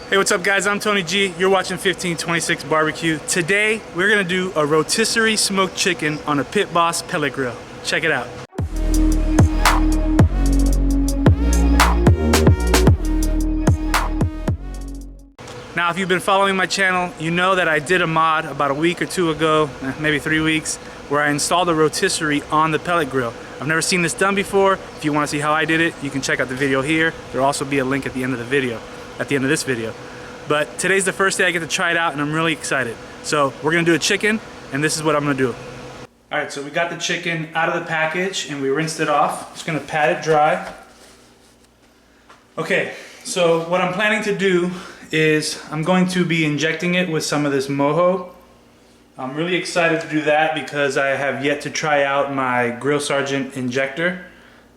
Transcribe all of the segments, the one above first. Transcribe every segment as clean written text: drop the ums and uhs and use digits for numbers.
Hey, what's up guys? I'm Tony G. You're watching 1526 Barbecue. Today, we're gonna do a rotisserie smoked chicken on a Pit Boss pellet grill. Check it out. Now, if you've been following my channel, you know that I did a mod about a week or two ago, maybe 3 weeks, where I installed a rotisserie on the pellet grill. I've never seen this done before. If you wanna see how I did it, you can check out the video here. There'll also be a link at the end of the video. At the end of this video. But today's the first day I get to try it out and I'm really excited. So we're gonna do a chicken and this is what I'm gonna do. All right, so we got the chicken out of the package and we rinsed it off. Just gonna pat it dry. Okay, so what I'm planning to do is I'm going to be injecting it with some of this mojo. I'm really excited to do that because I have yet to try out my Grill Sergeant injector.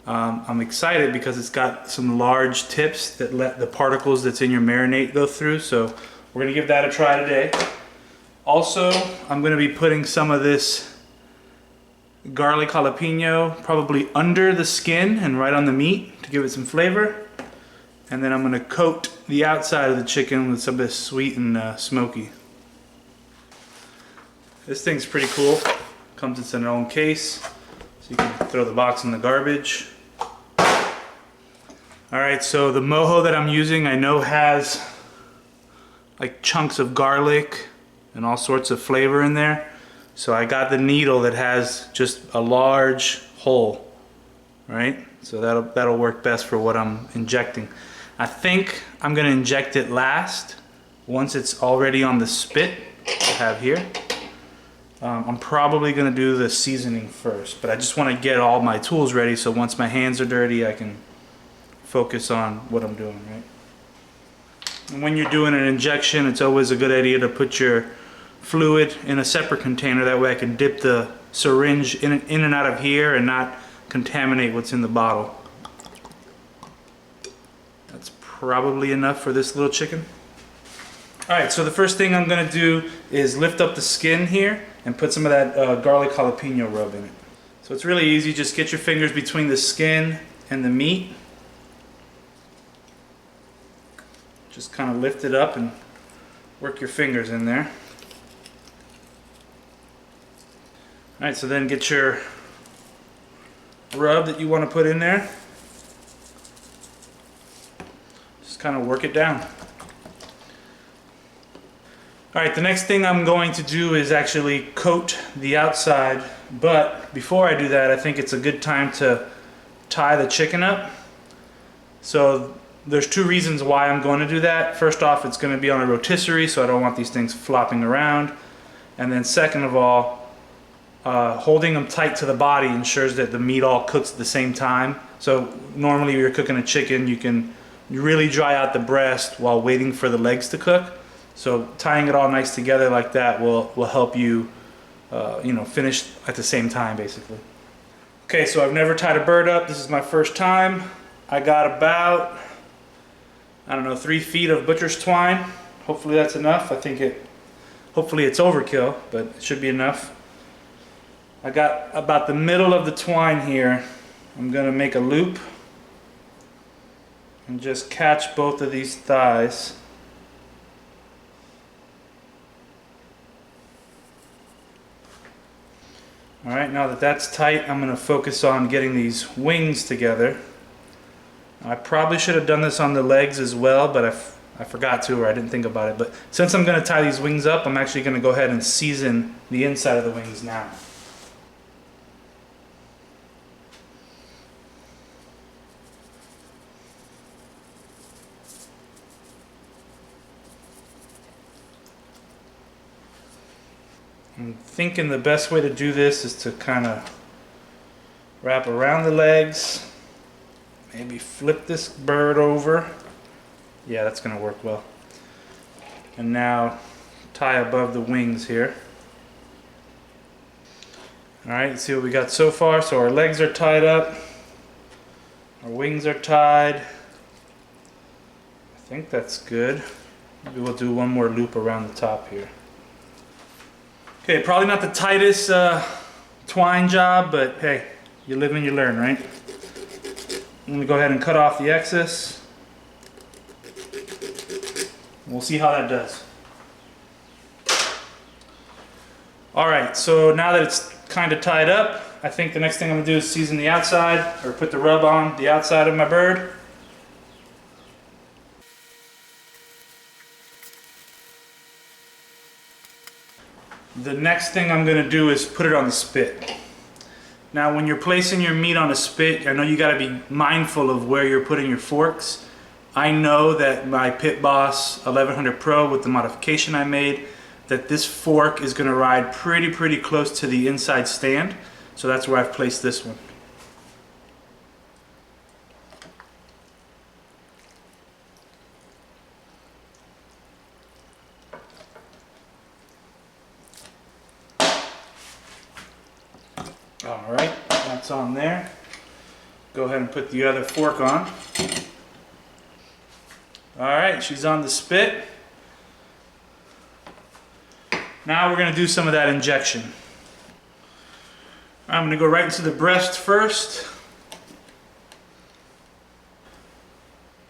I'm excited because it's got some large tips that let the particles that's in your marinade go through, so we're gonna give that a try today. Also, I'm gonna be putting some of this garlic jalapeno probably under the skin and right on the meat to give it some flavor. And then I'm gonna coat the outside of the chicken with some of this sweet and smoky. This thing's pretty cool. Comes in its own case, so you can throw the box in the garbage. Alright, so the mojo that I'm using I know has like chunks of garlic and all sorts of flavor in there. So I got the needle that has just a large hole, right? So that'll work best for what I'm injecting. I think I'm gonna inject it last, once it's already on the spit I have here. I'm probably gonna do the seasoning first, but I just wanna get all my tools ready so once my hands are dirty I can focus on what I'm doing, right? And when you're doing an injection, it's always a good idea to put your fluid in a separate container. That way I can dip the syringe in and out of here and not contaminate what's in the bottle. That's probably enough for this little chicken. Alright, so the first thing I'm going to do is lift up the skin here and put some of that garlic jalapeno rub in it. So it's really easy, just get your fingers between the skin and the meat. Just kind of lift it up and work your fingers in there. Alright, so then get your rub that you want to put in there. Just kind of work it down. Alright, the next thing I'm going to do is actually coat the outside, but before I do that I think it's a good time to tie the chicken up. So there's two reasons why I'm going to do that. First off, it's going to be on a rotisserie, so I don't want these things flopping around. And then second of all, holding them tight to the body ensures that the meat all cooks at the same time. So normally when you're cooking a chicken, you really dry out the breast while waiting for the legs to cook. So tying it all nice together like that will help you, finish at the same time basically. Okay, so I've never tied a bird up. This is my first time. I got about, I don't know, 3 feet of butcher's twine. Hopefully that's enough. Hopefully it's overkill, but it should be enough. I got about the middle of the twine here. I'm gonna make a loop and just catch both of these thighs. Alright, now that that's tight, I'm gonna focus on getting these wings together. I probably should have done this on the legs as well, but I forgot to, or I didn't think about it. But since I'm going to tie these wings up, I'm actually going to go ahead and season the inside of the wings now. I'm thinking the best way to do this is to kind of wrap around the legs. Maybe flip this bird over. Yeah, that's gonna work well. And now tie above the wings here. Alright, let's see what we got so far. So our legs are tied up. Our wings are tied. I think that's good. Maybe we'll do one more loop around the top here. Okay, probably not the tightest twine job, but hey, you live and you learn, right? I'm going to go ahead and cut off the excess. We'll see how that does. Alright, so now that it's kind of tied up, I think the next thing I'm going to do is season the outside, or put the rub on the outside of my bird. The next thing I'm going to do is put it on the spit. Now when you're placing your meat on a spit, I know you got to be mindful of where you're putting your forks. I know that my Pit Boss 1100 Pro, with the modification I made, that this fork is going to ride pretty close to the inside stand. So that's where I've placed this one. Alright, that's on there. Go ahead and put the other fork on. Alright, she's on the spit. Now we're going to do some of that injection. I'm going to go right into the breast first.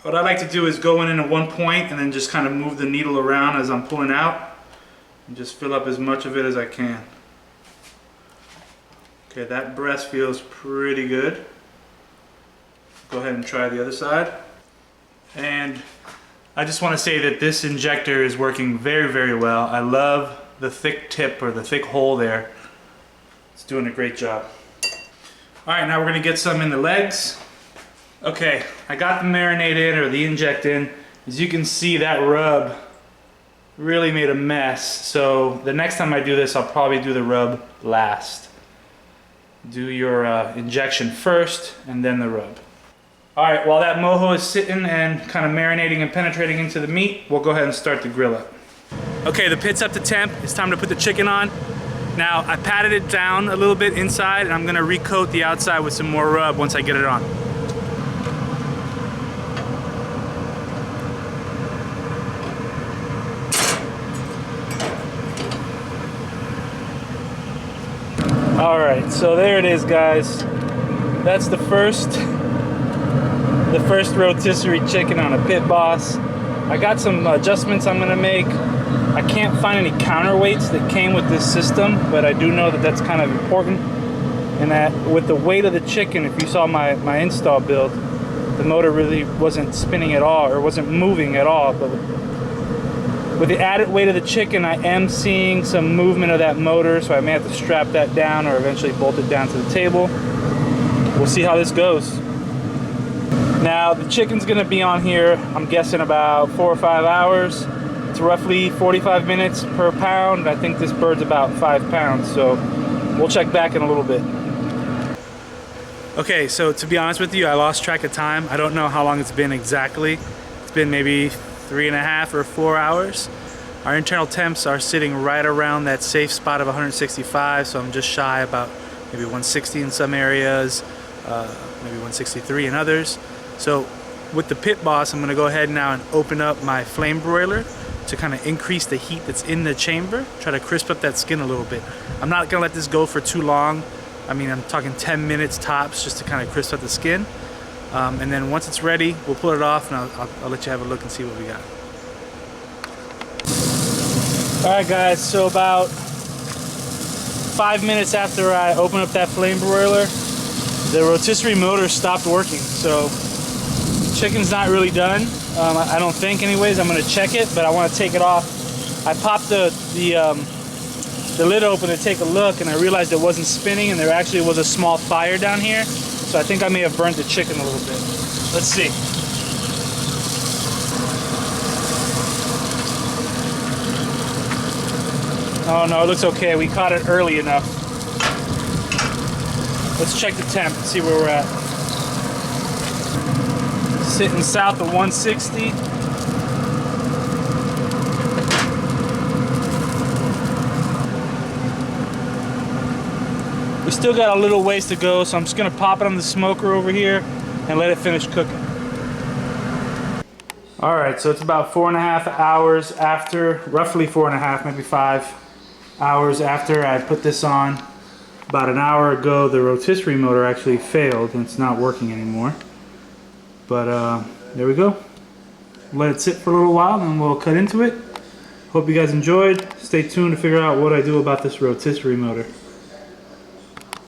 What I like to do is go in at one point and then just kind of move the needle around as I'm pulling out and just fill up as much of it as I can. Okay, that breast feels pretty good. Go ahead and try the other side. And I just want to say that this injector is working very well. I love the thick tip, or the thick hole there. It's doing a great job. Alright, now we're going to get some in the legs. Okay, I got the marinade in, or the inject in. As you can see, that rub really made a mess. So the next time I do this, I'll probably do the rub last. Do your injection first, and then the rub. Alright, while that mojo is sitting and kind of marinating and penetrating into the meat, we'll go ahead and start the grill up. Okay, the pit's up to temp. It's time to put the chicken on. Now, I patted it down a little bit inside, and I'm gonna recoat the outside with some more rub once I get it on. Alright, so there it is, guys. That's the first rotisserie chicken on a Pit Boss. I got some adjustments I'm gonna make. I can't find any counterweights that came with this system, but I do know that that's kind of important. And that with the weight of the chicken, if you saw my install build, the motor really wasn't spinning at all, or wasn't moving at all. But with the added weight of the chicken, I am seeing some movement of that motor, so I may have to strap that down or eventually bolt it down to the table. We'll see how this goes. Now, the chicken's gonna be on here, I'm guessing about 4 or 5 hours. It's roughly 45 minutes per pound. I think this bird's about 5 pounds, so we'll check back in a little bit. Okay, so to be honest with you, I lost track of time. I don't know how long it's been exactly. It's been maybe 3.5 or 4 hours. Our internal temps are sitting right around that safe spot of 165, so I'm just shy about maybe 160 in some areas, maybe 163 in others. So with the Pit Boss, I'm gonna go ahead now and open up my flame broiler to kind of increase the heat that's in the chamber, try to crisp up that skin a little bit. I'm not gonna let this go for too long. I mean, I'm talking 10 minutes tops just to kind of crisp up the skin. And then once it's ready, we'll pull it off, and I'll let you have a look and see what we got. All right, guys, so about 5 minutes after I open up that flame broiler, the rotisserie motor stopped working. So chicken's not really done. I don't think, anyways. I'm gonna check it, but I want to take it off. I popped the lid open to take a look, and I realized it wasn't spinning, and there actually was a small fire down here. So I think I may have burnt the chicken a little bit. Let's see. Oh no, it looks okay. We caught it early enough. Let's check the temp and see where we're at. Sitting south of 160. We still got a little ways to go, so I'm just gonna pop it on the smoker over here and let it finish cooking. All right, so it's about 4.5 hours after, roughly 4.5, maybe 5 hours after I put this on. About an hour ago, the rotisserie motor actually failed and it's not working anymore. But there we go. let it sit for a little while, and we'll cut into it. Hope you guys enjoyed. Stay tuned to figure out what I do about this rotisserie motor.